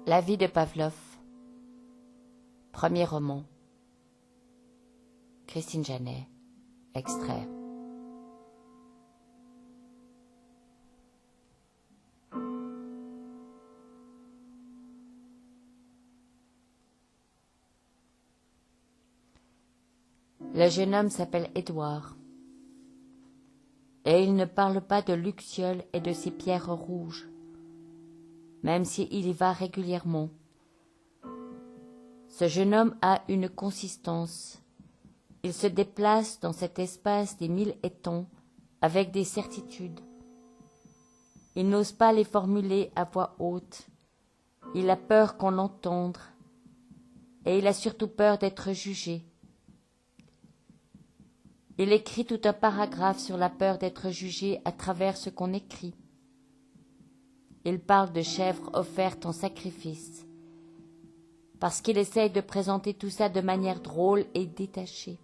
La vie de Pavlov. Premier roman. Christine Janet. Extrait. Le jeune homme s'appelle Édouard. Et il ne parle pas de Luxiol et de ses pierres rouges, même s'il y va régulièrement. Ce jeune homme a une consistance. Il se déplace dans cet espace des 1000 étangs avec des certitudes. Il n'ose pas les formuler à voix haute. Il a peur qu'on l'entende. Et il a surtout peur d'être jugé. Il écrit tout un paragraphe sur la peur d'être jugé à travers ce qu'on écrit. Il parle de chèvres offertes en sacrifice, parce qu'il essaye de présenter tout ça de manière drôle et détachée.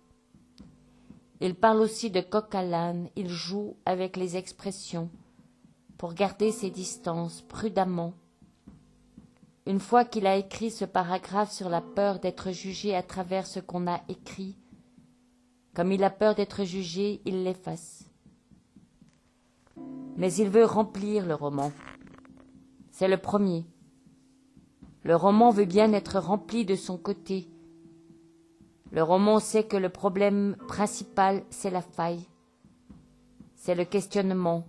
Il parle aussi de coq à l'âne, il joue avec les expressions, pour garder ses distances prudemment. Une fois qu'il a écrit ce paragraphe sur la peur d'être jugé à travers ce qu'on a écrit, comme il a peur d'être jugé, il l'efface. Mais il veut remplir le roman. C'est le premier. Le roman veut bien être rempli de son côté. Le roman sait que le problème principal, c'est la faille. C'est le questionnement.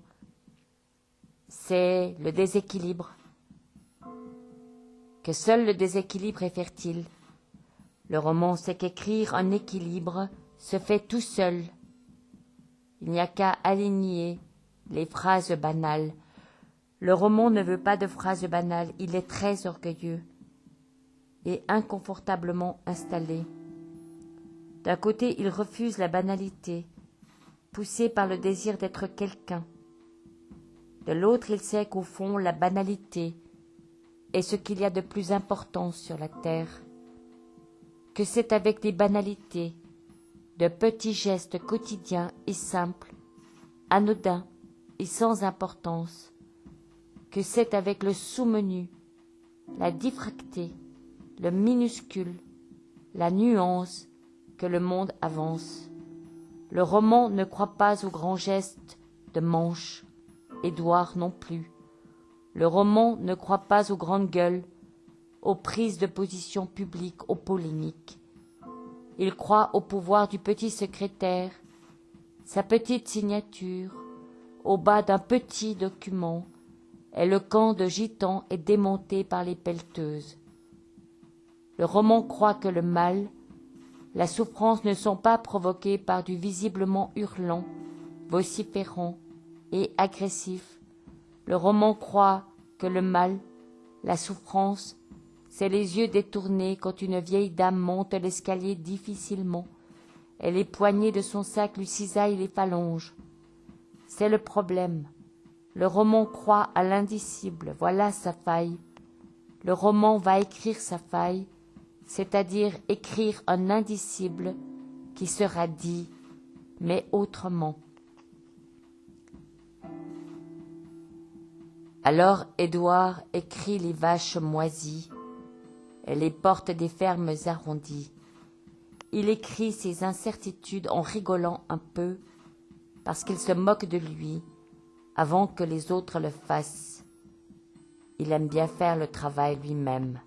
C'est le déséquilibre. Que seul le déséquilibre est fertile. Le roman sait qu'écrire un équilibre se fait tout seul. Il n'y a qu'à aligner les phrases banales. Le roman ne veut pas de phrases banales, il est très orgueilleux et inconfortablement installé. D'un côté, il refuse la banalité, poussé par le désir d'être quelqu'un. De l'autre, il sait qu'au fond, la banalité est ce qu'il y a de plus important sur la terre, que c'est avec des banalités, de petits gestes quotidiens et simples, anodins et sans importance, que c'est avec le sous-menu, la diffractée, le minuscule, la nuance, que le monde avance. Le roman ne croit pas aux grands gestes de manche, Édouard non plus. Le roman ne croit pas aux grandes gueules, aux prises de position publiques, aux polémiques. Il croit au pouvoir du petit secrétaire, sa petite signature, au bas d'un petit document, et le camp de gitans est démonté par les pelleteuses. Le roman croit que le mal, la souffrance ne sont pas provoquées par du visiblement hurlant, vociférant et agressif. Le roman croit que le mal, la souffrance, c'est les yeux détournés quand une vieille dame monte l'escalier difficilement, et les poignées de son sac lui cisaillent les phalanges. C'est le problème. Le roman croit à l'indicible, voilà sa faille. Le roman va écrire sa faille, c'est-à-dire écrire un indicible qui sera dit, mais autrement. Alors Édouard écrit les vaches moisies et les portes des fermes arrondies. Il écrit ses incertitudes en rigolant un peu, parce qu'il se moque de lui, avant que les autres le fassent. Il aime bien faire le travail lui-même.